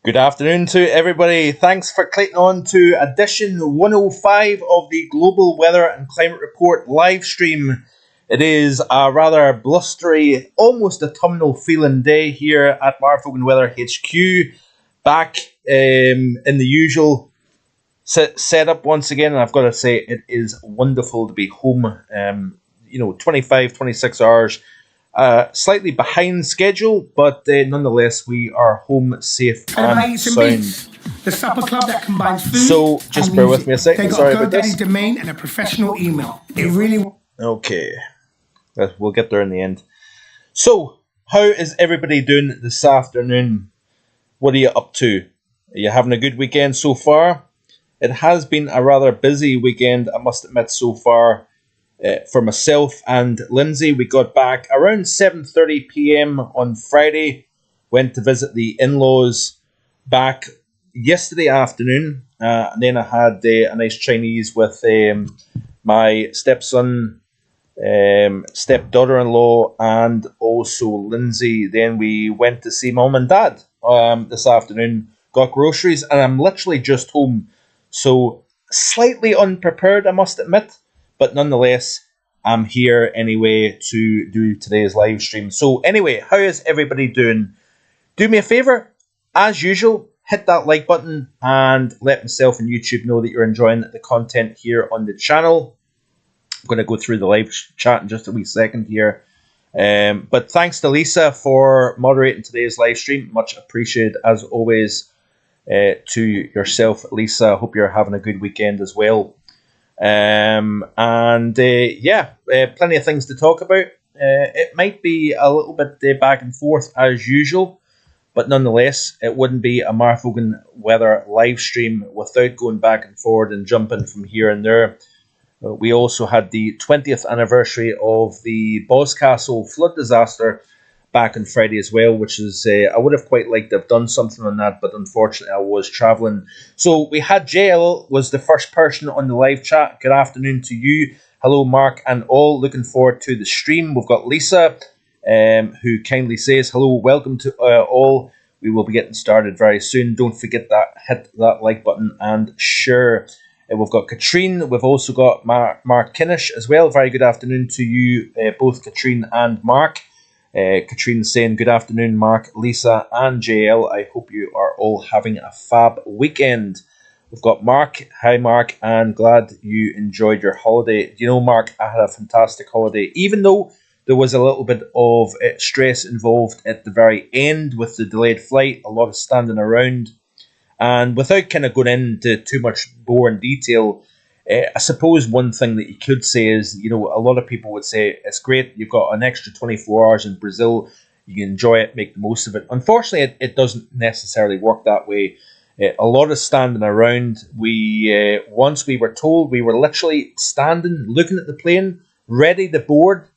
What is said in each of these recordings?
Good afternoon to everybody. Thanks for clicking on to edition 105 of the Global Weather and Climate Report live stream. It is a rather blustery, almost autumnal feeling day here at Vogan Weather HQ. Back in the usual setup once again, and I've got to say it is wonderful to be home. 25, 26 hours. Slightly behind schedule, but nonetheless, we are home safe and sound. The supper club that combines food So, just and bear music. with me a second. They got Sorry a about this. GoDaddy domain and a professional email. It really... Okay. We'll get there in the end. So, how is everybody doing this afternoon? What are you up to? Are you having a good weekend so far? It has been a rather busy weekend, I must admit, so far. For myself and Lindsay, we got back around 7:30 p.m. on Friday. Went to visit the in-laws back yesterday afternoon. And then I had a nice Chinese with my stepson, stepdaughter-in-law, and also Lindsay. Then we went to see mum and dad this afternoon. Got groceries, and I'm literally just home. So slightly unprepared, I must admit. But nonetheless, I'm here anyway to do today's live stream. So anyway, how is everybody doing? Do me a favour, as usual, hit that like button and let myself and YouTube know that you're enjoying the content here on the channel. I'm going to go through the live chat in just a wee second here. But thanks to Lisa for moderating today's live stream. Much appreciated, as always, to yourself, Lisa. Hope you're having a good weekend as well. Plenty of things to talk about. It might be a little bit back and forth as usual, but nonetheless, it wouldn't be a Vogan Weather live stream without going back and forward and jumping from here and there. We also had the 20th anniversary of the Boscastle flood disaster back on Friday as well, which is, I would have quite liked to have done something on that, but unfortunately I was travelling. So we had JL was the first person on the live chat. Good afternoon to you. Hello, Mark and all. Looking forward to the stream. We've got Lisa, who kindly says, hello, welcome to all. We will be getting started very soon. Don't forget that, hit that like button and share. We've got Katrine. We've also got Mark Kinnish as well. Very good afternoon to you, both Katrine and Mark. Katrine saying, good afternoon, Mark, Lisa, and JL. I hope you are all having a fab weekend. We've got Mark. Hi, Mark, and glad you enjoyed your holiday. You know, Mark, I had a fantastic holiday, even though there was a little bit of stress involved at the very end with the delayed flight, a lot of standing around. And without kind of going into too much boring detail, I suppose one thing that you could say is, a lot of people would say, it's great, you've got an extra 24 hours in Brazil, you can enjoy it, make the most of it. Unfortunately, it doesn't necessarily work that way. A lot of standing around. Once we were told, we were literally standing, looking at the plane, ready to board,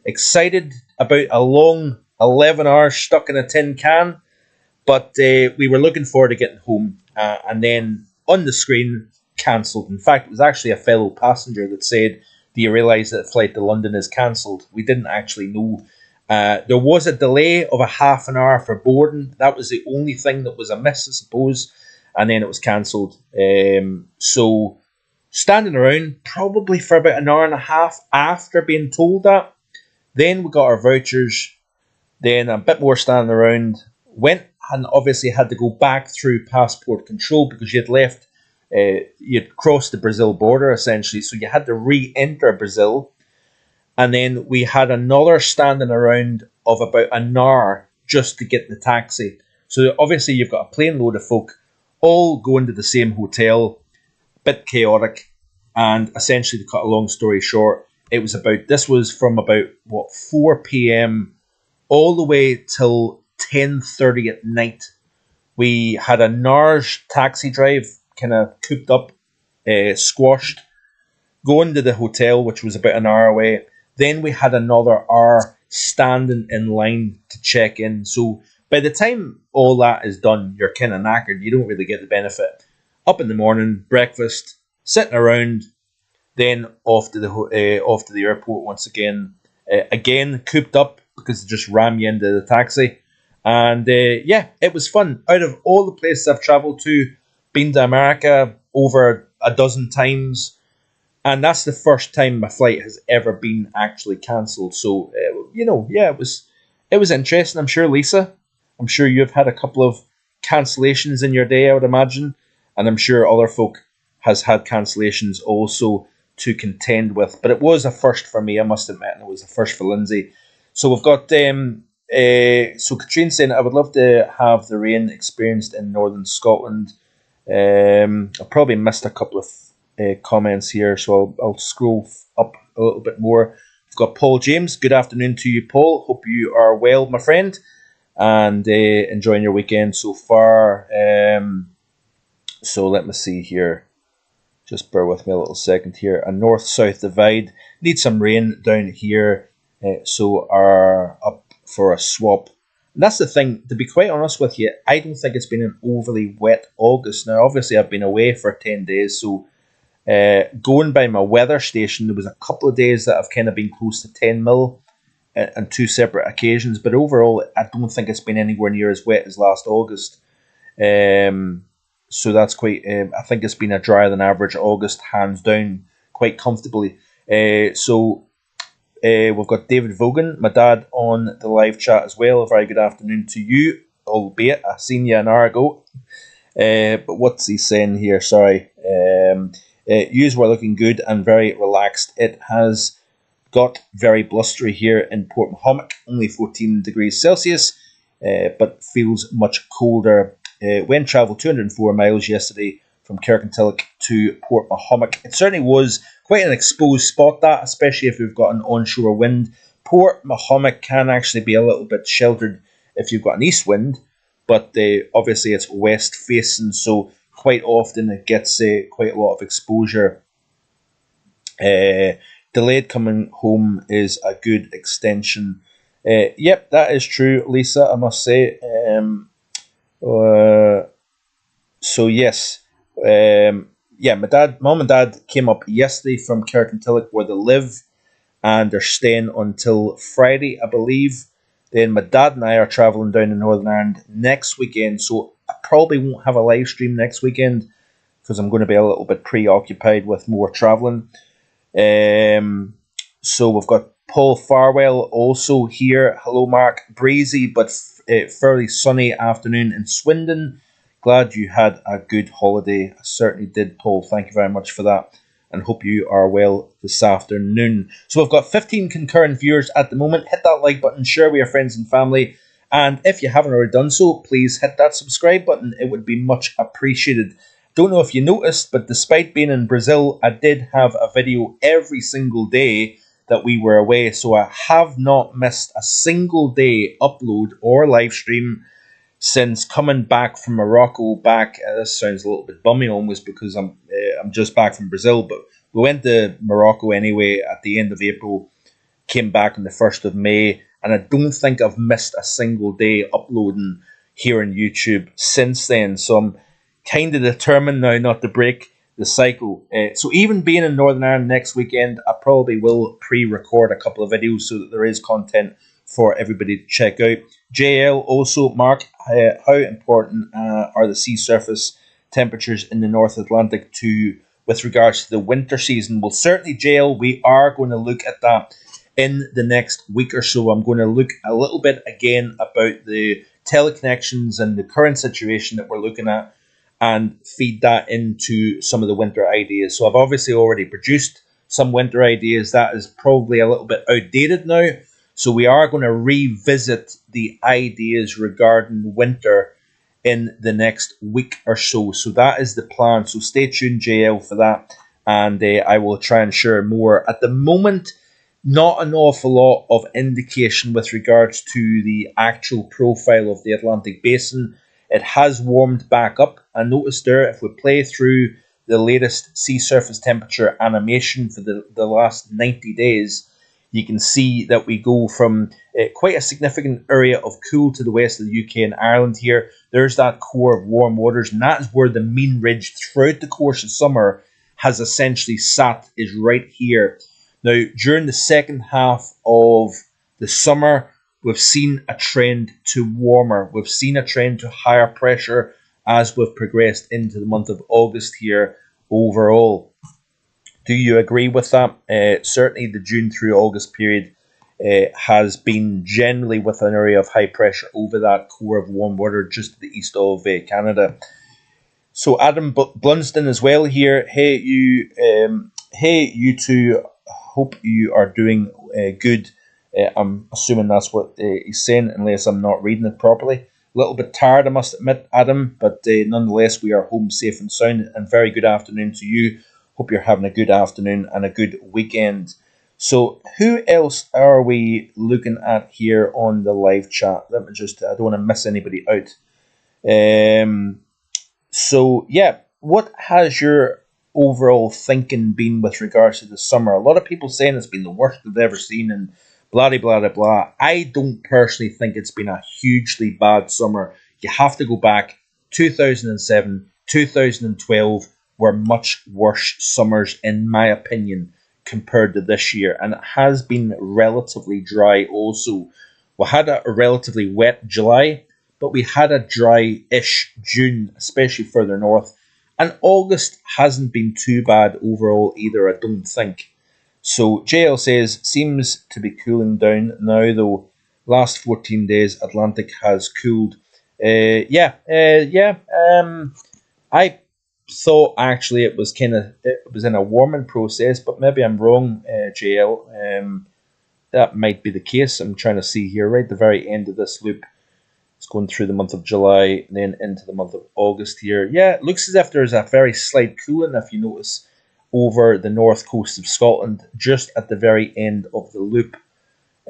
excited about a long 11 hours stuck in a tin can, but we were looking forward to getting home, and then on the screen, cancelled. In fact, it was actually a fellow passenger that said, do you realise that the flight to London is cancelled? We didn't actually know. There was a delay of a half an hour for boarding. That was the only thing that was amiss, I suppose. And then it was cancelled. So standing around probably for about an hour and a half after being told that. Then we got our vouchers. Then a bit more standing around. Went and obviously had to go back through passport control because you had left. You'd crossed the Brazil border essentially, so you had to re-enter Brazil, and then we had another standing around of about an hour just to get the taxi. So obviously you've got a plane load of folk all going to the same hotel, bit chaotic, and essentially to cut a long story short, this was from about 4 p.m. all the way till 10:30 at night. We had an hour's taxi drive, kind of cooped up, squashed, going to the hotel, which was about an hour away. Then we had another hour standing in line to check in. So by the time all that is done, you're kind of knackered. You don't really get the benefit. Up in the morning, breakfast, sitting around, then off to the airport once again. Again, cooped up because they just ram you into the taxi. And yeah, it was fun. Out of all the places I've travelled to, been to America over a dozen times, and that's the first time my flight has ever been actually cancelled. So yeah, it was interesting. I'm sure, Lisa, I'm sure you've had a couple of cancellations in your day, I would imagine, and I'm sure other folk has had cancellations also to contend with. But it was a first for me, I must admit, and it was a first for Lindsay. So we've got so Katrine saying, I would love to have the rain experienced in northern Scotland. I probably missed a couple of comments here, so I'll scroll up a little bit more. We've got Paul James. Good afternoon to you, Paul. Hope you are well, my friend, and enjoying your weekend so far. So let me see here. Just bear with me a little second here. A north-south divide. Need some rain down here, so are up for a swap. And that's the thing, to be quite honest with you, I don't think it's been an overly wet August. Now, obviously, I've been away for 10 days, so going by my weather station, there was a couple of days that I've kind of been close to 10 mil on two separate occasions, but overall, I don't think it's been anywhere near as wet as last August. So that's quite, I think it's been a drier than average August, hands down, quite comfortably. We've got David Vogan, my dad, on the live chat as well. A very good afternoon to you, albeit I seen you an hour ago. But what's he saying here? Sorry. Yous were looking good and very relaxed. It has got very blustery here in Port Mahomet, only 14 degrees Celsius, but feels much colder. When travelled 204 miles yesterday from Kirkintilloch to Port Mahomet. It certainly was quite an exposed spot, that, especially if you've got an onshore wind. Port Mahomet can actually be a little bit sheltered if you've got an east wind, but obviously it's west facing, so quite often it gets quite a lot of exposure. Delayed coming home is a good extension. Yep, that is true, Lisa, I must say. So yes, my mum and dad came up yesterday from Kirkintilloch where they live, and they're staying until Friday, I believe. Then my dad and I are travelling down to Northern Ireland next weekend, so I probably won't have a live stream next weekend because I'm going to be a little bit preoccupied with more travelling. So we've got Paul Farwell also here. Hello, Mark. Breezy but fairly sunny afternoon in Swindon. Glad you had a good holiday. I certainly did, Paul. Thank you very much for that, and hope you are well this afternoon. So we've got 15 concurrent viewers at the moment. Hit that like button, share with your friends and family, and if you haven't already done so, please hit that subscribe button. It would be much appreciated. Don't know if you noticed, but despite being in Brazil, I did have a video every single day that we were away, so I have not missed a single day upload or live stream since coming back from Morocco. This sounds a little bit bummy almost because I'm just back from Brazil, but we went to Morocco anyway at the end of April, came back on the 1st of May, and I don't think I've missed a single day uploading here on YouTube since then. So I'm kind of determined now not to break the cycle. So even being in Northern Ireland next weekend, I probably will pre-record a couple of videos so that there is content for everybody to check out. JL also, Mark, how important are the sea surface temperatures in the North Atlantic with regards to the winter season? Well, certainly, JL, we are going to look at that in the next week or so. I'm going to look a little bit again about the teleconnections and the current situation that we're looking at, and feed that into some of the winter ideas. So I've obviously already produced some winter ideas. That is probably a little bit outdated now. So we are going to revisit the ideas regarding winter in the next week or so. So that is the plan. So stay tuned, JL, for that. And I will try and share more. At the moment, not an awful lot of indication with regards to the actual profile of the Atlantic Basin. It has warmed back up. I noticed there, if we play through the latest sea surface temperature animation for the last 90 days, you can see that we go from quite a significant area of cool to the west of the UK and Ireland here. There's that core of warm waters, and that is where the mean ridge throughout the course of summer has essentially sat, is right here. Now, during the second half of the summer, we've seen a trend to warmer. We've seen a trend to higher pressure as we've progressed into the month of August here overall. Do you agree with that? Certainly the June through August period has been generally with an area of high pressure over that core of warm water just to the east of Canada. So Adam Blunston as well here. Hey you two. Hope you are doing good. I'm assuming that's what he's saying, unless I'm not reading it properly. A little bit tired, I must admit, Adam, but nonetheless, we are home safe and sound. And very good afternoon to you. Hope you're having a good afternoon and a good weekend. So, who else are we looking at here on the live chat? Let me just, I don't want to miss anybody out. So, yeah, what has your overall thinking been with regards to the summer? A lot of people saying it's been the worst they've ever seen and blah, blah, blah, blah. I don't personally think it's been a hugely bad summer. You have to go back. 2007, 2012 were much worse summers, in my opinion, compared to this year. And it has been relatively dry also. We had a relatively wet July, but we had a dry-ish June, especially further north. And August hasn't been too bad overall either, I don't think. So JL says, seems to be cooling down now though. Last 14 days, Atlantic has cooled. I thought actually it was in a warming process, but maybe I'm wrong, JL. That might be the case. I'm trying to see here, right at the very end of this loop. It's going through the month of July and then into the month of August here. Yeah, it looks as if there's a very slight cooling, if you notice, over the north coast of Scotland, just at the very end of the loop.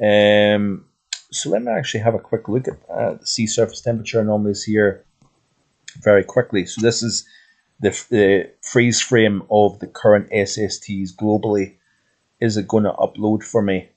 So let me actually have a quick look at the sea surface temperature anomalies here very quickly. So this is the freeze frame of the current SSTs globally. Is it going to upload for me?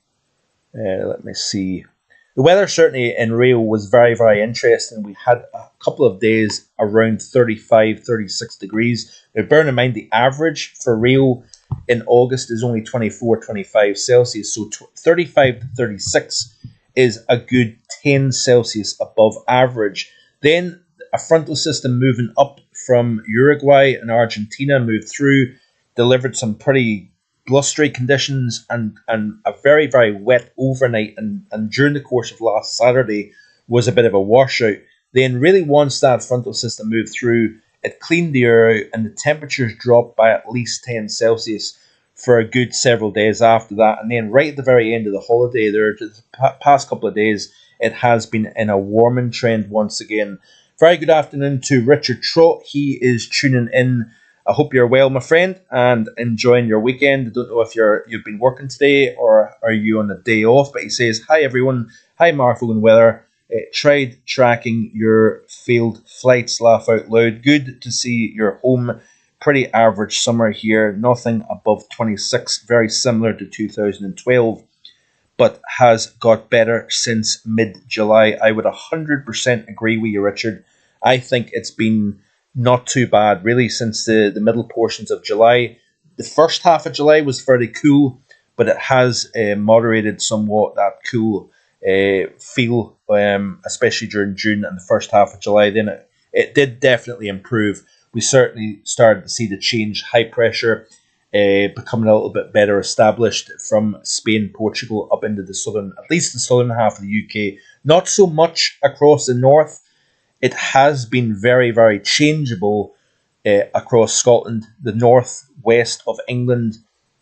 Let me see. The weather certainly in Rio was very, very interesting. We had a couple of days around 35, 36 degrees. Now, bearing in mind the average for Rio in August is only 24, 25 Celsius. So 35 to 36 is a good 10 Celsius above average. Then a frontal system moving up from Uruguay and Argentina moved through, delivered some pretty blustery conditions and a very, very wet overnight, and during the course of last Saturday was a bit of a washout. Then really once that frontal system moved through, it cleaned the air out and the temperatures dropped by at least 10 Celsius for a good several days after that. And then right at the very end of the holiday there, the past couple of days, it has been in a warming trend once again. Very good afternoon to Richard Trott. He is tuning in. I hope you're well, my friend, and enjoying your weekend. I don't know if you've been working today or are you on a day off, but he says, hi everyone, hi Vogan Weather. Tried tracking your failed flights, laugh out loud. Good to see you're home. Pretty average summer here, nothing above 26, very similar to 2012, but has got better since mid-July. I would 100% agree with you, Richard. I think it's been not too bad, really, since the middle portions of July. The first half of July was fairly cool, but it has moderated somewhat, that cool feel, especially during June and the first half of July. Then it did definitely improve. We certainly started to see the change, high pressure becoming a little bit better established from Spain, Portugal, up into the southern, at least the southern half of the UK. Not so much across the north. It has been very, very changeable across Scotland, the north, west of England,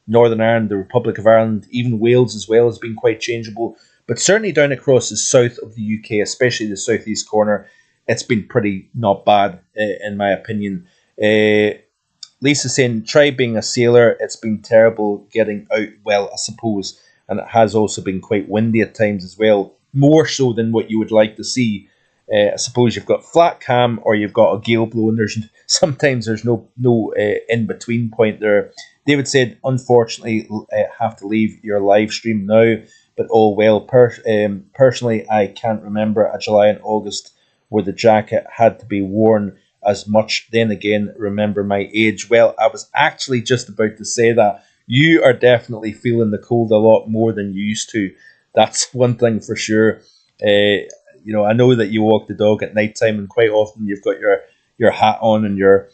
Northern Ireland, the Republic of Ireland, even Wales as well has been quite changeable. But certainly down across the south of the UK, especially the southeast corner, it's been pretty not bad, in my opinion. Lisa's saying, try being a sailor. It's been terrible getting out, well, I suppose. And it has also been quite windy at times as well, more so than what you would like to see. I suppose you've got flat cam or you've got a gale blowing. Sometimes there's no in-between point there. David said, unfortunately, have to leave your live stream now, but all well. Personally, I can't remember a July and August where the jacket had to be worn as much. Then again, remember my age. Well, I was actually just about to say that. You are definitely feeling the cold a lot more than you used to. That's one thing for sure. I know that you walk the dog at night time, and quite often you've got your hat on and your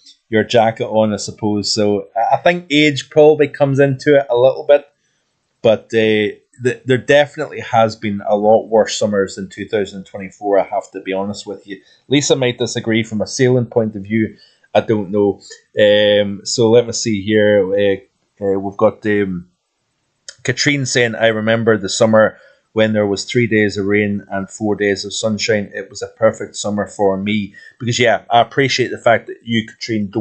jacket on, I suppose. So I think age probably comes into it a little bit, but there definitely has been a lot worse summers than 2024. I have to be honest with you. Lisa might disagree from a sailing point of view. I don't know. So let me see here. We've got Katrine saying, I remember the summer when there was 3 days of rain and 4 days of sunshine. It was a perfect summer for me. Because, yeah, I appreciate the fact that you, Katrine,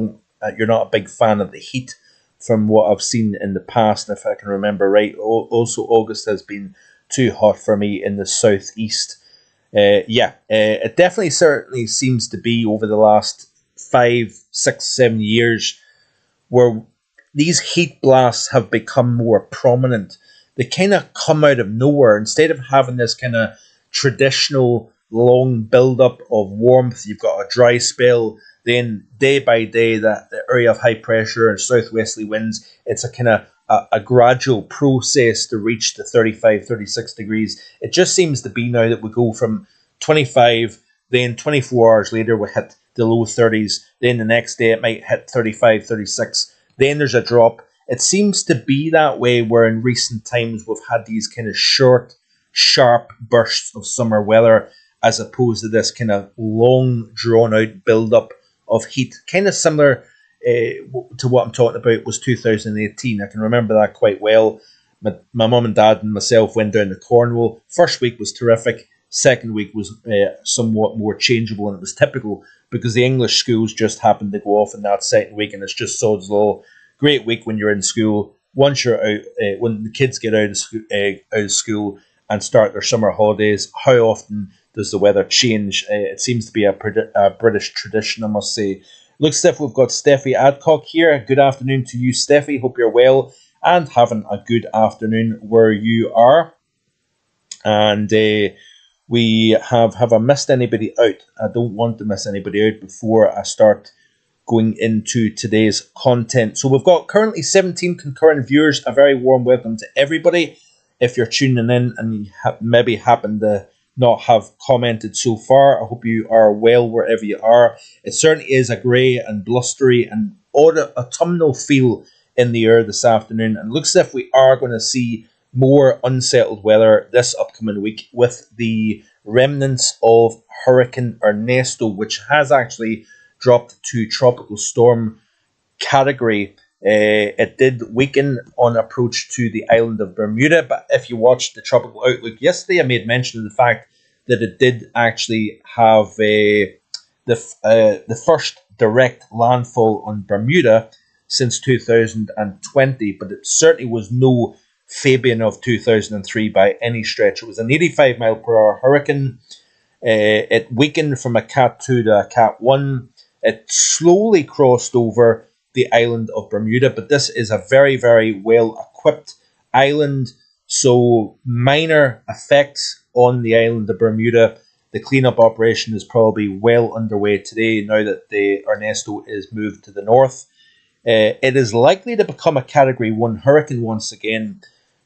you're not a big fan of the heat from what I've seen in the past. If I can remember right, also August has been too hot for me in the southeast. It definitely certainly seems to be over the last 5, 6, 7 years where these heat blasts have become more prominent. They kind of come out of nowhere. Instead of having this kind of traditional long build-up of warmth, you've got a dry spell. Then day by day, that the area of high pressure and southwesterly winds, it's a kind of a gradual process to reach the 35, 36 degrees. It just seems to be now that we go from 25, then 24 hours later we hit the low 30s. Then the next day it might hit 35, 36. Then there's a drop. It seems to be that way where in recent times we've had these kind of short, sharp bursts of summer weather as opposed to this kind of long, drawn-out build-up of heat. Kind of similar to what I'm talking about was 2018. I can remember that quite well. My mum and dad and myself went down to Cornwall. First week was terrific. Second week was somewhat more changeable, and it was typical because the English schools just happened to go off in that second week, and it's just sod's law. Great week when you're in school. Once you're out, when the kids get out of school and start their summer holidays, how often does the weather change? It seems to be a British tradition, I must say. Looks as if we've got Steffi Adcock here. Good afternoon to you, Steffi. Hope you're well and having a good afternoon where you are. And we have I missed anybody out? I don't want to miss anybody out before I start going into today's content. So we've got currently 17 concurrent viewers. A very warm welcome to everybody. If you're tuning in and you maybe happen to not have commented so far, I hope you are well wherever you are. It certainly is a grey and blustery and autumnal feel in the air this afternoon, and it looks as if we are going to see more unsettled weather this upcoming week with the remnants of Hurricane Ernesto, which has actually dropped to tropical storm category. It did weaken on approach to the island of Bermuda, but if you watched the tropical outlook yesterday, I made mention of the fact that it did actually have the first direct landfall on Bermuda since 2020, but it certainly was no Fabian of 2003 by any stretch. It was an 85 mile per hour hurricane. It weakened from a Cat 2 to a Cat 1. It slowly crossed over the island of Bermuda, but this is a very, very well-equipped island, so minor effects on the island of Bermuda. The cleanup operation is probably well underway today now that the Ernesto is moved to the north. It is likely to become a Category 1 hurricane once again,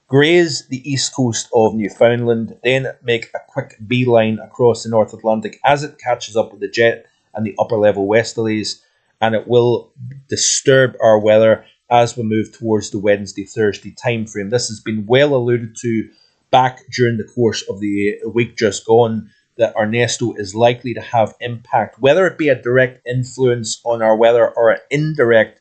graze the east coast of Newfoundland, then make a quick beeline across the North Atlantic as it catches up with the jet and the upper level westerlies, and it will disturb our weather as we move towards the Wednesday-Thursday time frame. This has been well alluded to back during the course of the week just gone, that Ernesto is likely to have impact, whether it be a direct influence on our weather or an indirect.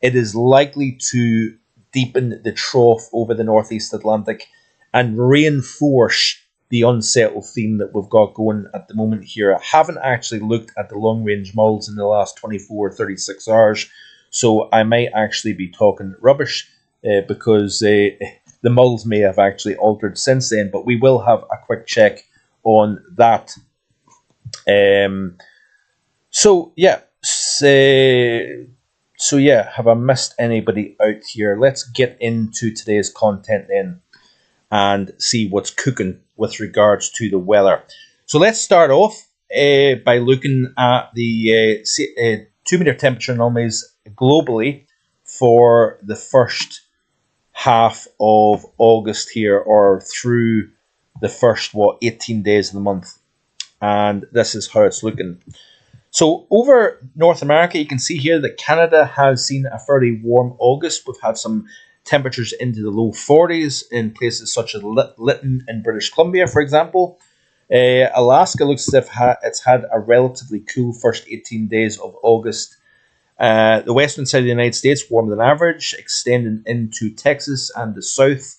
It is likely to deepen the trough over the northeast Atlantic and reinforce the unsettled theme that we've got going at the moment here. I haven't actually looked at the long-range models in the last 24, 36 hours, so I might actually be talking rubbish because the models may have actually altered since then, but we will have a quick check on that. Have I missed anybody out here? Let's get into today's content then and see what's cooking with regards to the weather. So let's start off by looking at the 2-meter temperature anomalies globally for the first half of August here, or through the first 18 days of the month, and this is how it's looking. So over North America, you can see here that Canada has seen a fairly warm August. We've had some temperatures into the low 40s in places such as Lytton in British Columbia, for example. Alaska looks as if it's had a relatively cool first 18 days of August. The western side of the United States, warmer than average, extending into Texas and the south.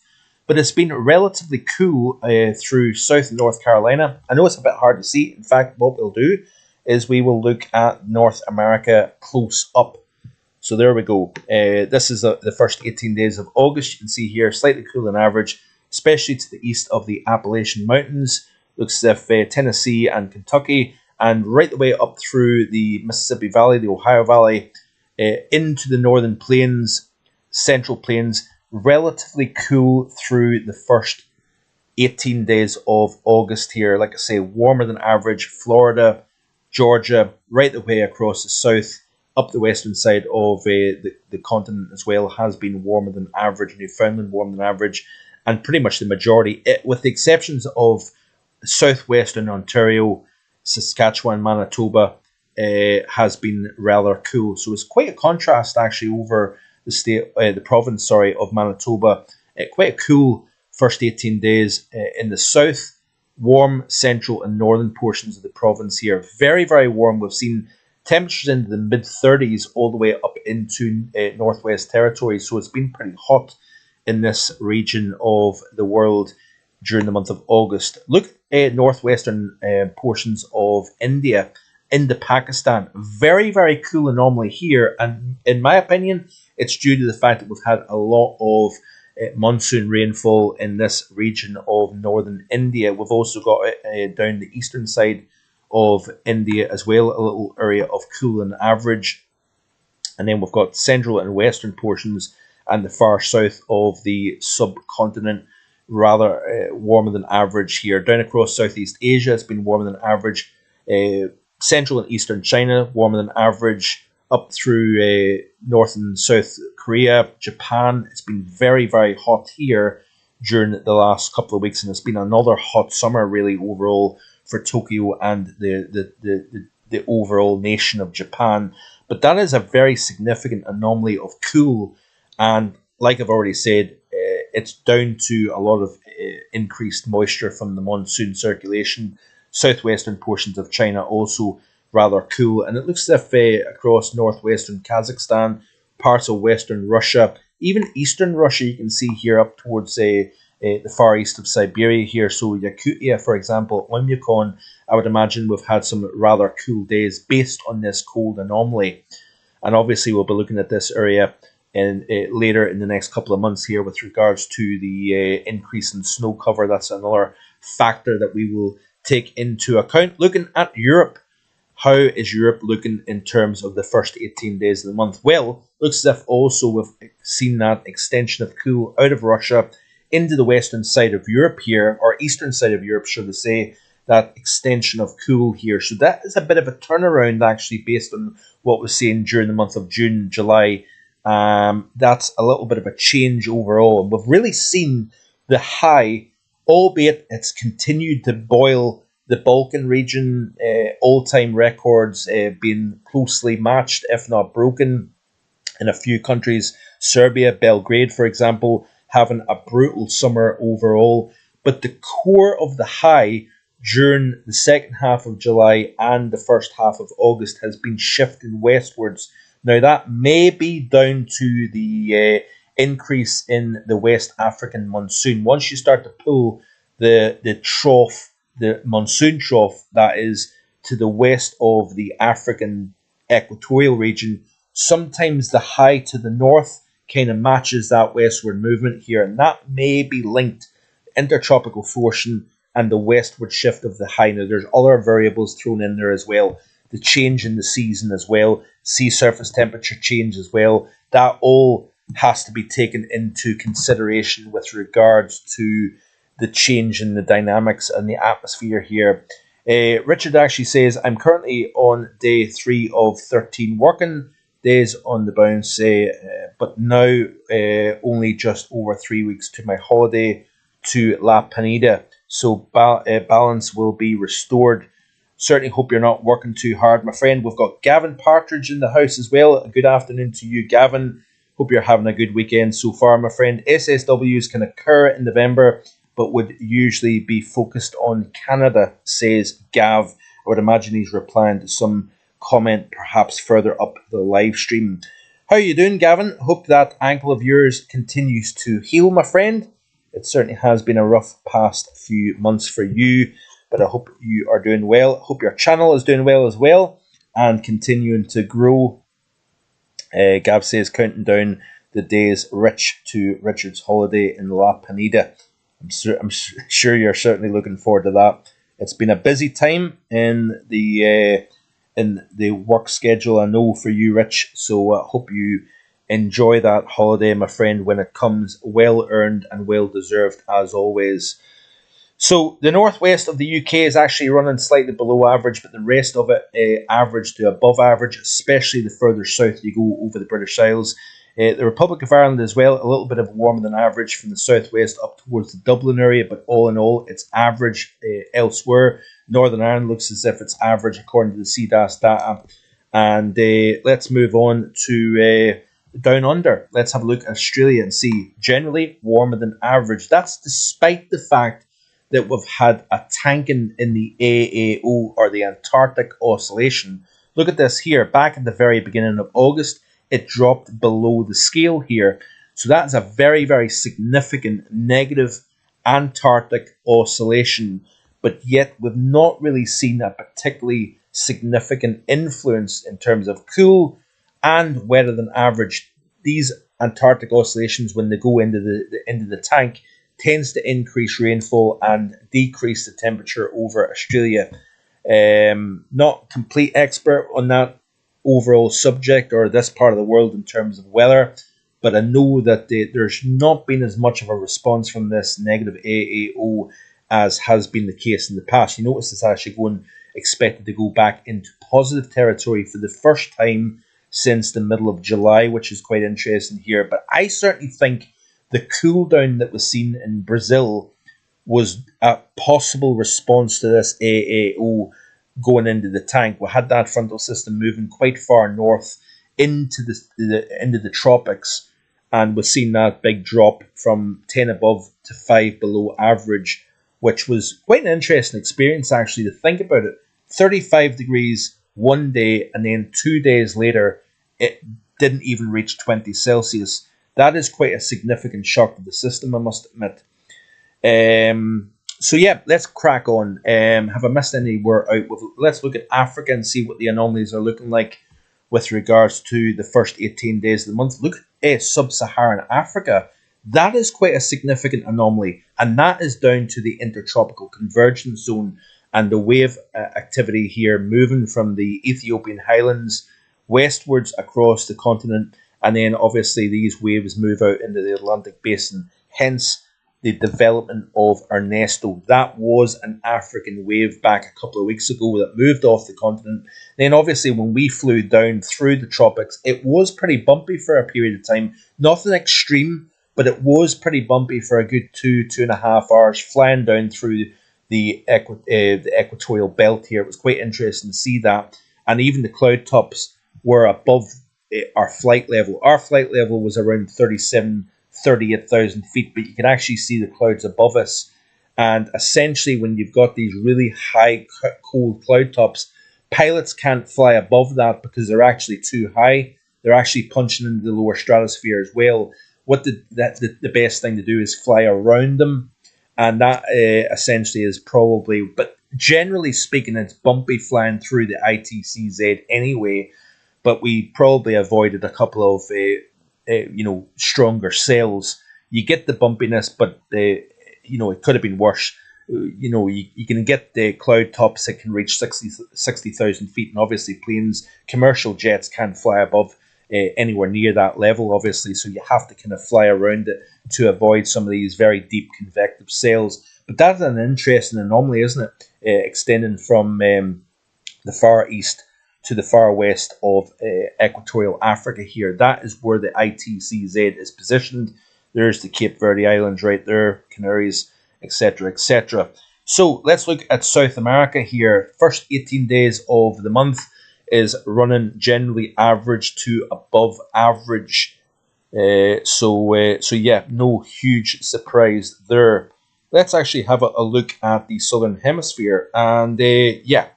But it's been relatively cool through South and North Carolina. I know it's a bit hard to see. In fact, what we'll do is we will look at North America close up. So there we go. This is the first 18 days of August. You can see here, slightly cooler than average, especially to the east of the Appalachian Mountains. Looks as if Tennessee and Kentucky, and right the way up through the Mississippi Valley, the Ohio Valley, into the northern plains, central plains, relatively cool through the first 18 days of August here. Like I say, warmer than average. Florida, Georgia, right the way across the south, up the western side of the continent as well, has been warmer than average. Newfoundland, warmer than average, and pretty much the majority, with the exceptions of southwestern Ontario, Saskatchewan, Manitoba, has been rather cool. So it's quite a contrast actually over the province of Manitoba. Quite a cool first 18 days in the south, warm central and northern portions of the province here. Very, very warm. We've seen temperatures into the mid-30s all the way up into Northwest Territories. So it's been pretty hot in this region of the world during the month of August. Look at northwestern portions of India, into Pakistan. Very, very cool anomaly here. And in my opinion, it's due to the fact that we've had a lot of monsoon rainfall in this region of northern India. We've also got down the eastern side of India as well, a little area of cooler than average. And then we've got central and western portions and the far south of the subcontinent, rather warmer than average here. Down across Southeast Asia, it's been warmer than average. Central and eastern China, warmer than average. Up through North and South Korea, Japan, it's been very, very hot here during the last couple of weeks, and it's been another hot summer really overall for Tokyo and the overall nation of Japan. But that is a very significant anomaly of cool, and like I've already said, it's down to a lot of increased moisture from the monsoon circulation. Southwestern portions of China also rather cool, and it looks as if across northwestern Kazakhstan, parts of western Russia, even eastern Russia, you can see here up towards the far east of Siberia here. So Yakutia, for example, on Yukon, I would imagine we've had some rather cool days based on this cold anomaly. And obviously we'll be looking at this area in later in the next couple of months here with regards to the increase in snow cover. That's another factor that we will take into account. Looking at Europe, how is Europe looking in terms of the first 18 days of the month? Well, looks as if also we've seen that extension of cool out of Russia into the western side of Europe here, or eastern side of Europe, should I say, that extension of cool here. So that is a bit of a turnaround actually based on what we're seeing during the month of June, July. That's a little bit of a change overall. And we've really seen the high, albeit it's continued to boil the Balkan region, all-time records being closely matched, if not broken, in a few countries. Serbia, Belgrade, for example, having a brutal summer overall. But the core of the high during the second half of July and the first half of August has been shifting westwards. Now, that may be down to the increase in the West African monsoon. Once you start to pull the trough, the monsoon trough that is to the west of the African equatorial region, sometimes the high to the north kind of matches that westward movement here, and that may be linked intertropical forcing and the westward shift of the high. Now, there's other variables thrown in there as well. The change in the season as well, sea surface temperature change as well. That all has to be taken into consideration with regards to the change in the dynamics and the atmosphere here. Richard actually says, I'm currently on day 3 of 13 working days on the bounce, but now only just over 3 weeks to my holiday to La Pineda. so balance will be restored. Certainly hope you're not working too hard, my friend. We've got Gavin Partridge in the house as well. A good afternoon to you, Gavin. Hope you're having a good weekend so far, my friend. SSWs can occur in November, but would usually be focused on Canada, says Gav. I would imagine he's replying to some comment perhaps further up the live stream. How are you doing, Gavin? Hope that ankle of yours continues to heal, my friend. It certainly has been a rough past few months for you, but I hope you are doing well. Hope your channel is doing well as well and continuing to grow. Gav says, counting down the days rich to Richard's holiday in La Pineda. I'm sure you're certainly looking forward to that. It's been a busy time in the work schedule, I know, for you, Rich. So I hope you enjoy that holiday, my friend, when it comes. Well earned and well deserved, as always. So the northwest of the UK is actually running slightly below average, but the rest of it average to above average, especially the further south you go over the British Isles. The Republic of Ireland as well, a little bit of warmer than average from the southwest up towards the Dublin area, but all in all, it's average elsewhere. Northern Ireland looks as if it's average according to the CDAS data. And let's move on to down under. Let's have a look at Australia and see. Generally warmer than average. That's despite the fact that we've had a tanking in the AAO, or the Antarctic Oscillation. Look at this here. Back at the very beginning of August, it dropped below the scale here. So that's a very, very significant negative Antarctic oscillation. But yet we've not really seen a particularly significant influence in terms of cool and wetter than average. These Antarctic oscillations, when they go into the tank, tends to increase rainfall and decrease the temperature over Australia. Not complete expert on that overall subject or this part of the world in terms of weather, but I know that there's not been as much of a response from this negative AAO as has been the case in the past. You notice it's actually expected to go back into positive territory for the first time since the middle of July, which is quite interesting here. But I certainly think the cool down that was seen in Brazil was a possible response to this AAO going into the tank. We had that frontal system moving quite far north into the tropics, and we've seen that big drop from 10 above to 5 below average, which was quite an interesting experience actually to think about it. 35 degrees one day, and then 2 days later it didn't even reach 20 Celsius. That is quite a significant shock to the system, I must admit. So yeah, let's crack on. Have I missed anywhere out? Let's look at Africa and see what the anomalies are looking like with regards to the first 18 days of the month. Look at sub-Saharan Africa. That is quite a significant anomaly, and that is down to the intertropical convergence zone and the wave activity here moving from the Ethiopian highlands westwards across the continent, and then obviously these waves move out into the Atlantic basin, hence the development of Ernesto. That was an African wave back a couple of weeks ago that moved off the continent. Then obviously when we flew down through the tropics, it was pretty bumpy for a period of time. Nothing extreme, but it was pretty bumpy for a good 2.5 hours flying down through the equatorial belt here. It was quite interesting to see that. And even the cloud tops were above our flight level. Our flight level was around 38,000 feet, but you can actually see the clouds above us. And essentially, when you've got these really high, cold cloud tops, pilots can't fly above that because they're actually too high. They're actually punching into the lower stratosphere as well. The best thing to do is fly around them, and that essentially is probably, but generally speaking, it's bumpy flying through the ITCZ anyway. But we probably avoided a couple of stronger sails. You get the bumpiness, but it could have been worse. You can get the cloud tops that can reach 60,000 feet, and obviously planes, commercial jets can't fly above anywhere near that level, obviously, so you have to kind of fly around it to avoid some of these very deep convective sails. But that's an interesting anomaly, isn't it? Extending from the far east to the far west of equatorial Africa here. That is where the ITCZ is positioned. There's the Cape Verde Islands right there, Canaries. etc., etc. So let's look at South America here. First 18 days of the month is running generally average to above average. So yeah, no huge surprise there. Let's actually have a look at the Southern Hemisphere. And yeah,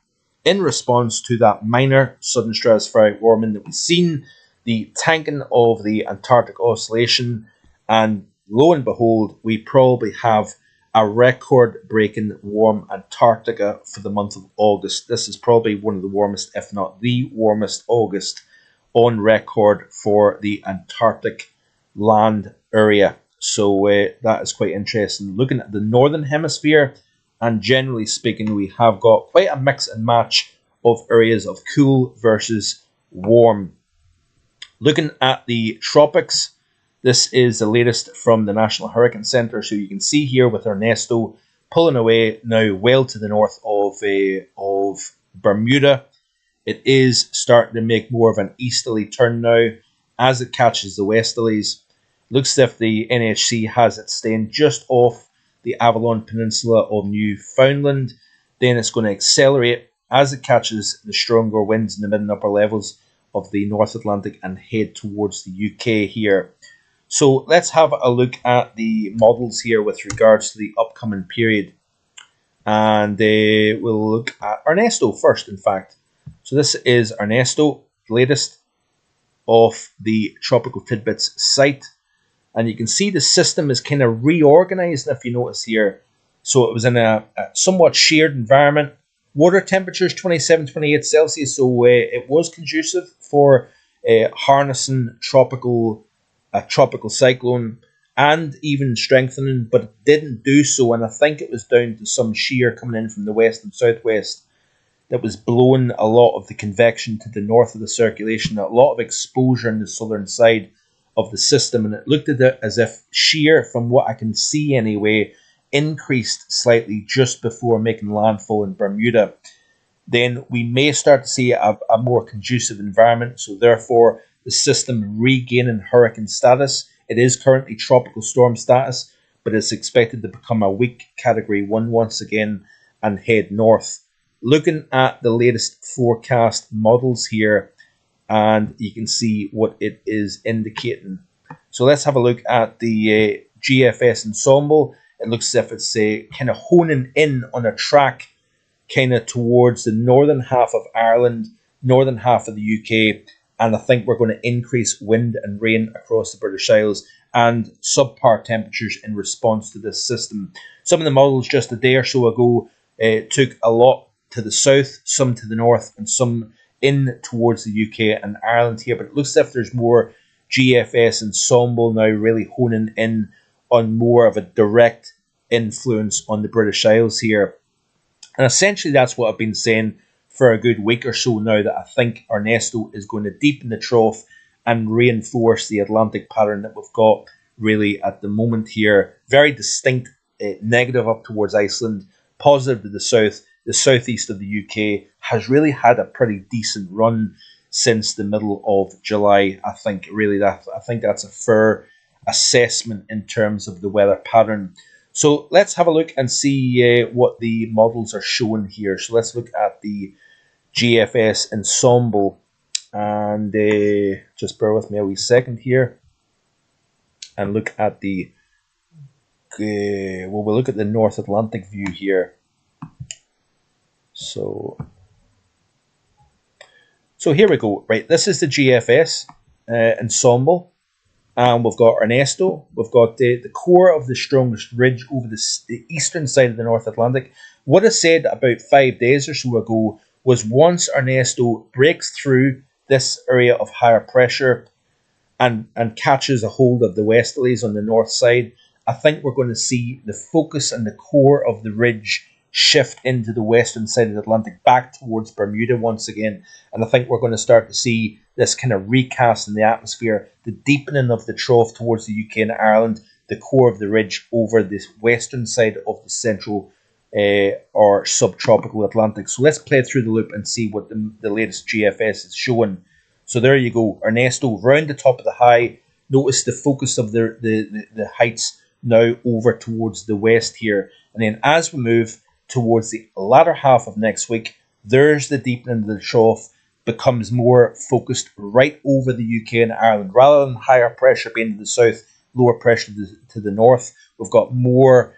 in response to that minor sudden stratospheric warming that we've seen, the tanking of the Antarctic Oscillation, and lo and behold, we probably have a record-breaking warm Antarctica for the month of August. This is probably one of the warmest, if not the warmest August on record for the Antarctic land area. So that is quite interesting. Looking at the Northern Hemisphere, and generally speaking, we have got quite a mix and match of areas of cool versus warm. Looking at the tropics, this is the latest from the National Hurricane Center. So you can see here with Ernesto pulling away now well to the north of Bermuda. It is starting to make more of an easterly turn now as it catches the westerlies. Looks as if the NHC has it staying just off the Avalon Peninsula of Newfoundland. Then it's going to accelerate as it catches the stronger winds in the mid and upper levels of the North Atlantic and head towards the UK here. So let's have a look at the models here with regards to the upcoming period. And we'll look at Ernesto first, in fact. So this is Ernesto, the latest of the Tropical Tidbits site. And you can see the system is kind of reorganized, if you notice here. So it was in a somewhat shared environment. Water temperatures 27, 28 Celsius, so it was conducive for harnessing a tropical cyclone and even strengthening, but it didn't do so. And I think it was down to some shear coming in from the west and southwest that was blowing a lot of the convection to the north of the circulation, a lot of exposure on the southern side of the system. And it looked at it as if shear, from what I can see anyway, increased slightly just before making landfall in Bermuda. Then we may start to see a more conducive environment, so therefore the system regaining hurricane status. It is currently tropical storm status, but it's expected to become a weak Category 1 once again and head north. Looking at the latest forecast models here, and you can see what it is indicating. So let's have a look at the GFS ensemble. It looks as if it's kind of honing in on a track kind of towards the northern half of Ireland, northern half of the UK, and I think we're going to increase wind and rain across the British Isles and subpar temperatures in response to this system. Some of the models just a day or so ago took a lot to the south, some to the north, and some in towards the UK and Ireland here, but it looks as if there's more GFS ensemble now really honing in on more of a direct influence on the British Isles here. And essentially that's what I've been saying for a good week or so now, that I think Ernesto is going to deepen the trough and reinforce the Atlantic pattern that we've got really at the moment here. Very distinct negative up towards Iceland, positive to the south. The southeast of the UK has really had a pretty decent run since the middle of July. I think that's a fair assessment in terms of the weather pattern. So let's have a look and see what the models are showing here. So let's look at the GFS ensemble, and just bear with me a wee second here, and look at the we'll look at the North Atlantic view here. So here we go. Right, this is the GFS ensemble, and we've got Ernesto. We've got the core of the strongest ridge over the eastern side of the North Atlantic. What I said about 5 days or so ago was once Ernesto breaks through this area of higher pressure and catches a hold of the westerlies on the north side, I think we're going to see the focus and the core of the ridge shift into the western side of the Atlantic, back towards Bermuda once again. And I think we're going to start to see this kind of recast in the atmosphere, the deepening of the trough towards the UK and Ireland, the core of the ridge over this western side of the central or subtropical Atlantic. So let's play through the loop and see what the latest GFS is showing. So there you go, Ernesto round the top of the high. Notice the focus of the heights now over towards the west here. And then as we move towards the latter half of next week, there's the deepening of the trough becomes more focused right over the UK and Ireland. Rather than higher pressure being to the south, lower pressure to the north, we've got more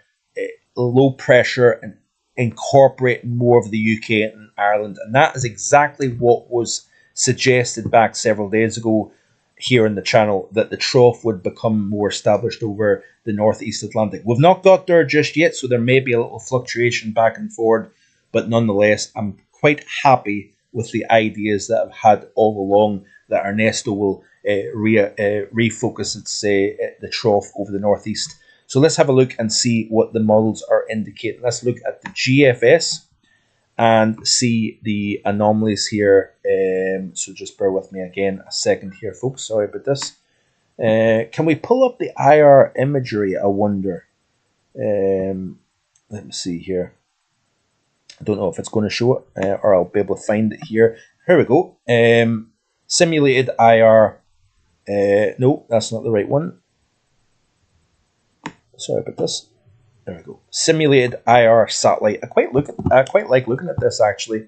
low pressure and incorporating more of the UK and Ireland. And that is exactly what was suggested back several days ago here in the channel, that the trough would become more established over the northeast Atlantic. We've not got there just yet, so there may be a little fluctuation back and forward, but nonetheless, I'm quite happy with the ideas that I've had all along that Ernesto will refocus the trough over the northeast. So let's have a look and see what the models are indicating. Let's look at the GFS and see the anomalies here. So just bear with me again a second here, folks. Sorry about this. Can we pull up the IR imagery, I wonder? Let me see here. I don't know if it's going to show it or I'll be able to find it here. Here we go. Simulated IR. No, that's not the right one. Sorry about this. There we go. Simulated IR satellite. I quite like looking at this actually,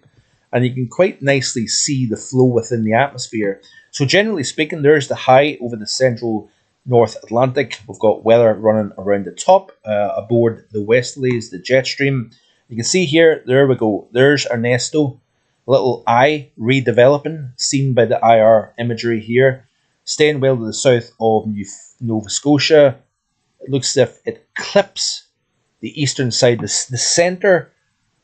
and you can quite nicely see the flow within the atmosphere. So generally speaking, there's the high over the central North Atlantic. We've got weather running around the top. Aboard the westerlies, the jet stream. You can see here. There we go. There's Ernesto. Little eye redeveloping, seen by the IR imagery here. Staying well to the south of Nova Scotia. It looks as if it clips the eastern side. The centre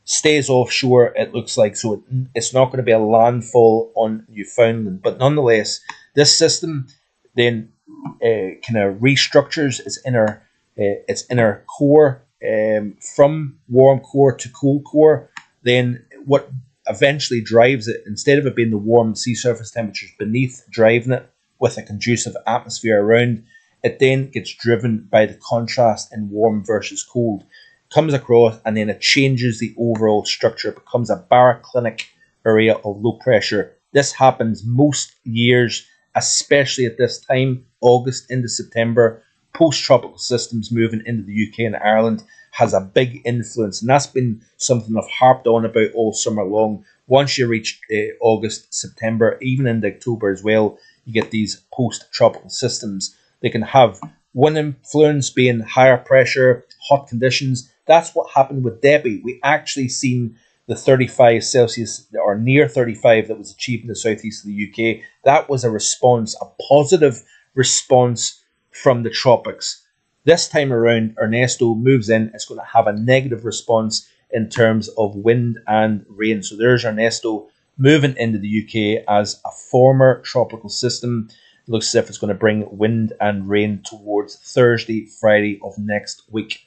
stays offshore, it looks like, so it's not going to be a landfall on Newfoundland. But nonetheless, this system then kind of restructures its inner core from warm core to cool core. Then what eventually drives it, instead of it being the warm sea surface temperatures beneath driving it with a conducive atmosphere around, it then gets driven by the contrast in warm versus cold. Comes across and then it changes the overall structure. It becomes a baroclinic area of low pressure. This happens most years, especially at this time, August into September. Post-tropical systems moving into the UK and Ireland has a big influence, and that's been something I've harped on about all summer long. Once you reach August, September, even into October as well, you get these post-tropical systems. They can have one influence being higher pressure, hot conditions. That's what happened with Debbie. We actually seen the 35 Celsius or near 35 that was achieved in the southeast of the UK. That was a response, a positive response from the tropics. This time around, Ernesto moves in. It's going to have a negative response in terms of wind and rain. So there's Ernesto moving into the UK as a former tropical system. It looks as if it's going to bring wind and rain towards Thursday, Friday of next week.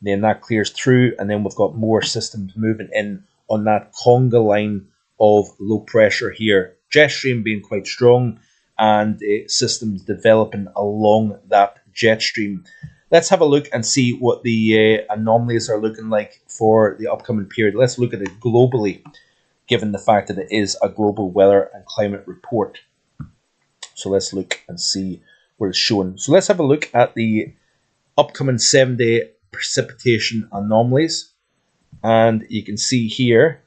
Then that clears through, and then we've got more systems moving in on that conga line of low pressure here. Jet stream being quite strong, and systems developing along that jet stream. Let's have a look and see what the anomalies are looking like for the upcoming period. Let's look at it globally, given the fact that it is a global weather and climate report. So let's look and see what it's showing. So let's have a look at the upcoming 7-day precipitation anomalies. And you can see here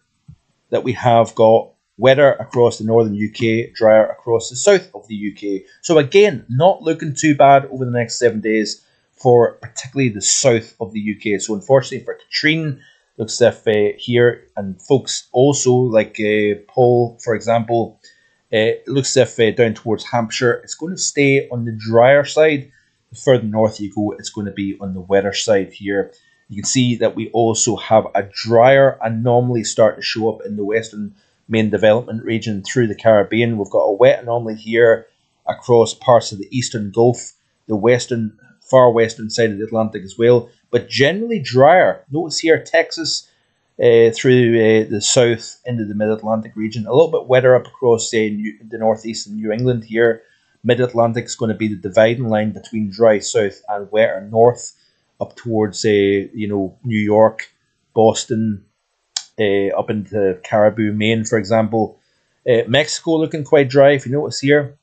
that we have got wetter across the northern UK, drier across the south of the UK. So again, not looking too bad over the next 7 days for particularly the south of the UK. So unfortunately for Katrine, looks as if here, and folks also like Paul, for example, it looks as if down towards Hampshire, it's going to stay on the drier side. The further north you go, it's going to be on the wetter side here. You can see that we also have a drier anomaly starting to show up in the western main development region through the Caribbean. We've got a wet anomaly here across parts of the eastern Gulf, the far western side of the Atlantic as well, but generally drier. Notice here Texas through the south into the mid-Atlantic region. A little bit wetter up across the northeast and New England here. Mid-Atlantic is going to be the dividing line between dry south and wetter north, up towards New York, Boston, up into Caribou, Maine, for example. Mexico looking quite dry, if you notice here.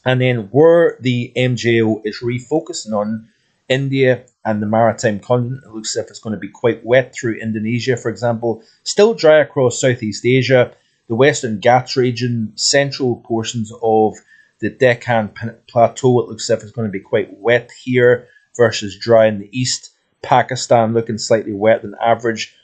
And then where the MJO is refocusing on, India, and the maritime continent. It looks as if it's going to be quite wet through Indonesia, for example. Still dry across Southeast Asia, the Western Ghats region, central portions of the Deccan Plateau. It looks as if it's going to be quite wet here versus dry in the east. Pakistan looking slightly wet than average.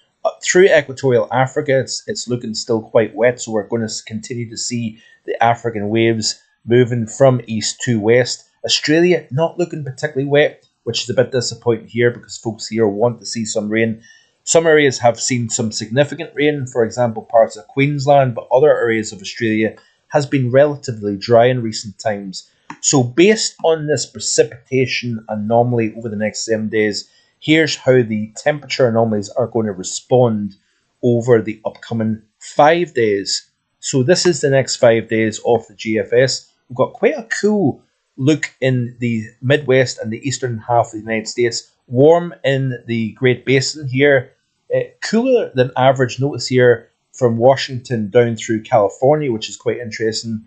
Through equatorial Africa, it's looking still quite wet, so we're going to continue to see the African waves moving from east to west. Australia not looking particularly wet, which is a bit disappointing here because folks here want to see some rain. Some areas have seen some significant rain, for example, parts of Queensland, but other areas of Australia has been relatively dry in recent times. So based on this precipitation anomaly over the next 7 days, here's how the temperature anomalies are going to respond over the upcoming 5 days. So this is the next 5 days of the GFS. We've got quite a cool look in the Midwest and the eastern half of the United States. Warm in the Great Basin here. Cooler than average, notice here, from Washington down through California, which is quite interesting.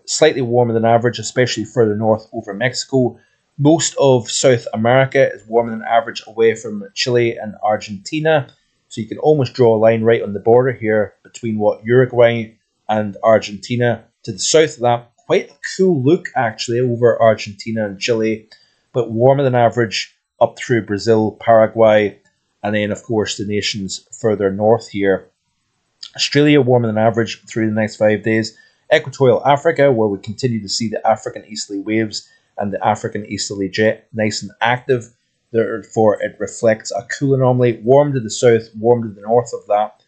Slightly warmer than average, especially further north over Mexico. Most of South America is warmer than average away from Chile and Argentina. So you can almost draw a line right on the border here between Uruguay and Argentina. To the south of that, quite a cool look actually over Argentina and Chile, but warmer than average up through Brazil, Paraguay, and then of course the nations further north here. Australia warmer than average through the next 5 days. Equatorial Africa, where we continue to see the African easterly waves and the African easterly jet nice and active. Therefore, it reflects a cool anomaly. Warm to the south, warm to the north of that.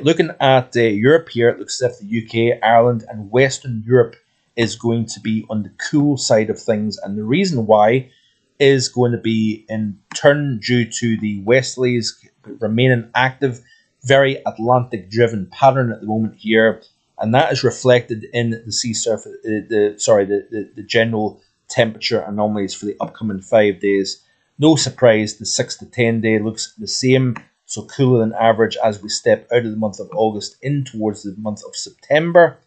Looking at Europe here, it looks as if the UK, Ireland, and Western Europe is going to be on the cool side of things. And the reason why is going to be in turn due to the westerlies remaining active, very Atlantic-driven pattern at the moment here. And that is reflected in the sea surface, the general temperature anomalies for the upcoming 5 days. No surprise, the 6 to 10 day looks the same, so cooler than average as we step out of the month of August in towards the month of September.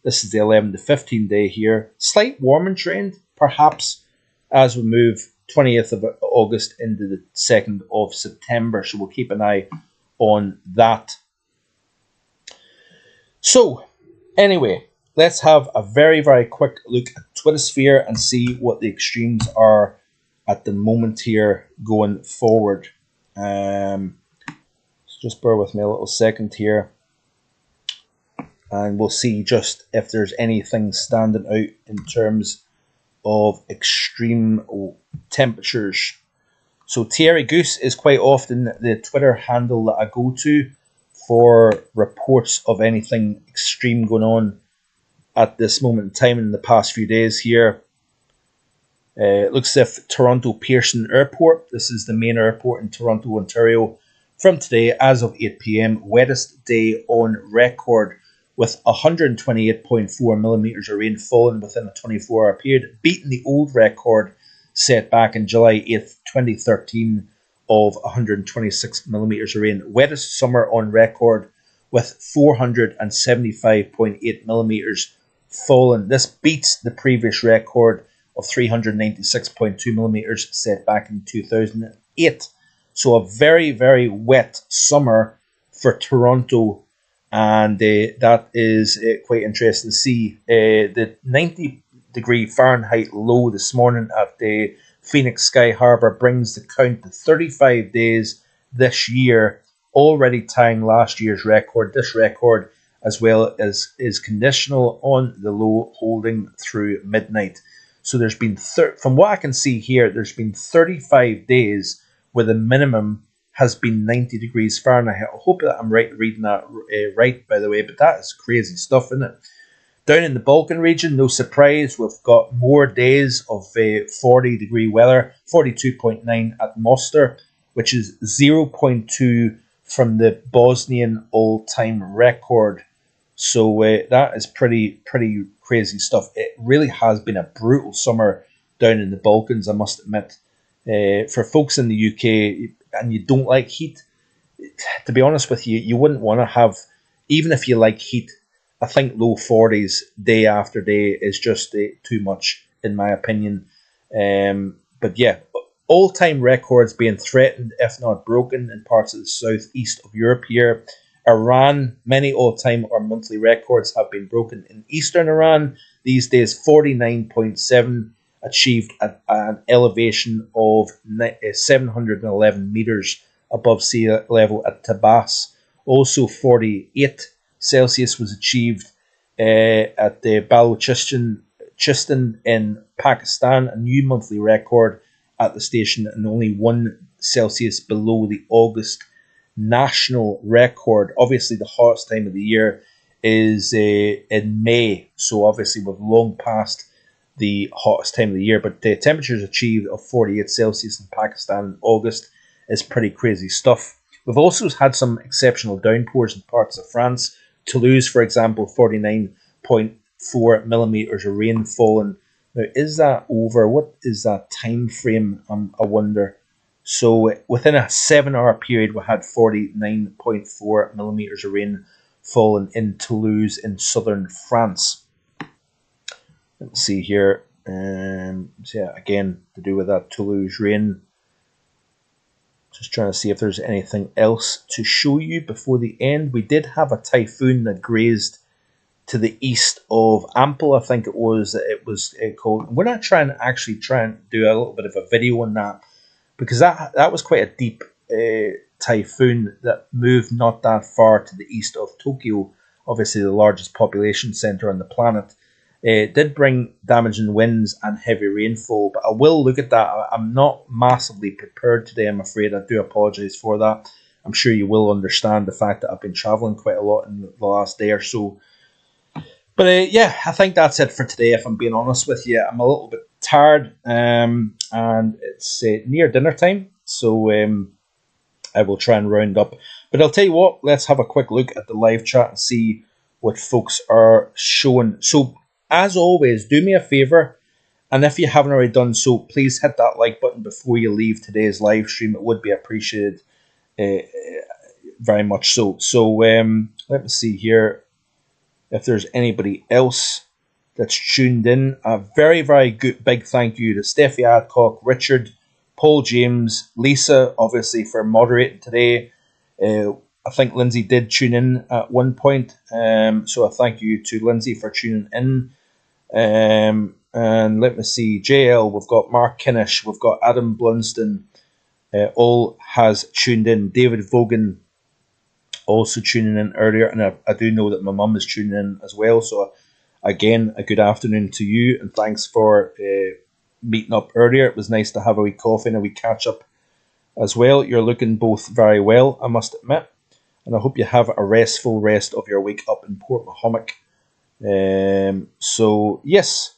This is the 11 to 15 day here. Slight warming trend, perhaps, as we move 20th of August into the 2nd of September, so we'll keep an eye on that. So, anyway, let's have a very, very quick look at Twittersphere and see what the extremes are at the moment here going forward. Just bear with me a little second here. And we'll see just if there's anything standing out in terms of extreme temperatures. So Thierry Goose is quite often the Twitter handle that I go to for reports of anything extreme going on at this moment in time in the past few days here. It looks as if Toronto Pearson Airport, this is the main airport in Toronto, Ontario, from today as of 8 p.m, wettest day on record with 128.4 millimetres of rain falling within a 24-hour period, beating the old record set back in July 8th, 2013 of 126 millimetres of rain. Wettest summer on record with 475.8 millimetres fallen. This beats the previous record of 396.2 millimetres set back in 2008. So a very, very wet summer for Toronto, and that is quite interesting to see. The 90-degree Fahrenheit low this morning at the Phoenix Sky Harbor brings the count to 35 days this year, already tying last year's record. This record, as well as, is conditional on the low holding through midnight. So there's been, from what I can see here, there's been 35 days where the minimum has been 90 degrees Fahrenheit. I hope that I'm reading that right, by the way, but that is crazy stuff, isn't it? Down in the Balkan region, no surprise, we've got more days of 40-degree weather, 42.9 at Mostar, which is 0.2 from the Bosnian all-time record. So that is pretty crazy stuff. It really has been a brutal summer down in the Balkans, I must admit. For folks in the UK, and you don't like heat, to be honest with you, you wouldn't want to have, even if you like heat, I think low 40s day after day is just too much, in my opinion. But yeah, All-time records being threatened, if not broken, in parts of the southeast of Europe here. Iran, many all-time or monthly records have been broken in eastern Iran. These days, 49.7 achieved at an elevation of 711 meters above sea level at Tabas. Also, 48 Celsius was achieved at the Balochistan in Pakistan, a new monthly record at the station, and only 1 Celsius below the August national record. Obviously, the hottest time of the year is in May, so obviously we've long passed the hottest time of the year, but the temperatures achieved of 48 Celsius in Pakistan in August is pretty crazy stuff. We've also had some exceptional downpours in parts of France. Toulouse, for example, 49.4 millimeters of rain fallen. Now, is that over? What is that time frame? I wonder. So within a 7-hour period, we had 49.4 millimeters of rain fallen in Toulouse in southern France. Let's see here. So yeah, again, to do with that Toulouse rain. Just trying to see if there's anything else to show you before the end. We did have a typhoon that grazed to the east of Ample, I think it was called. We're not trying to do a little bit of a video on that, because that was quite a deep typhoon that moved not that far to the east of Tokyo, obviously the largest population centre on the planet. It did bring damaging winds and heavy rainfall, but I will look at that. I'm not massively prepared today, I'm afraid. I do apologise for that. I'm sure you will understand the fact that I've been travelling quite a lot in the last day or so. But yeah, I think that's it for today, if I'm being honest with you. I'm a little bit tired, and it's near dinner time, so I will try and round up. But I'll tell you what, let's have a quick look at the live chat and see what folks are showing. So, as always, do me a favour, and if you haven't already done so, please hit that like button before you leave today's live stream. It would be appreciated very much so. So, let me see here if there's anybody else that's tuned in. A very, very good big thank you to Steffi Adcock, Richard, Paul James, Lisa, obviously, for moderating today. I think Lindsay did tune in at one point, so a thank you to Lindsay for tuning in. And let me see, JL, we've got Mark Kinnish, we've got Adam Blunston, all has tuned in. David Vogan also tuning in earlier, and I do know that my mum is tuning in as well. So again, a good afternoon to you, and thanks for meeting up earlier. It was nice to have a wee coffee and a wee catch up as well. You're looking both very well, I must admit, and I hope you have a restful rest of your week up in Port Mahomack. So yes,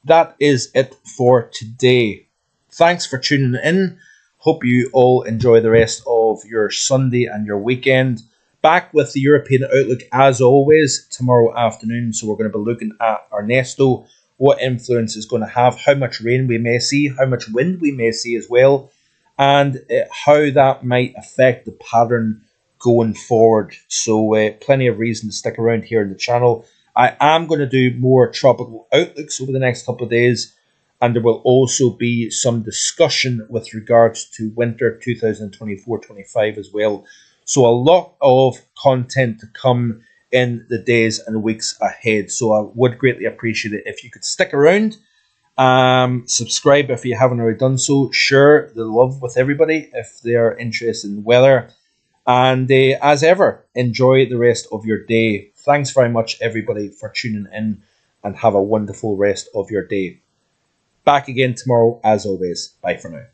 that is it for today. Thanks for tuning in. Hope you all enjoy the rest of your Sunday and your weekend. Back with the European Outlook as always tomorrow afternoon. So we're going to be looking at Ernesto, what influence it's going to have, how much rain we may see, how much wind we may see as well, and how that might affect the pattern going forward. So plenty of reason to stick around here in the channel. I am going to do more tropical outlooks over the next couple of days, and there will also be some discussion with regards to winter 2024-25 as well. So a lot of content to come in the days and weeks ahead. So I would greatly appreciate it if you could stick around. Subscribe if you haven't already done so. Share the love with everybody if they are interested in weather. And as ever, enjoy the rest of your day. Thanks very much, everybody, for tuning in, and have a wonderful rest of your day. Back again tomorrow, as always. Bye for now.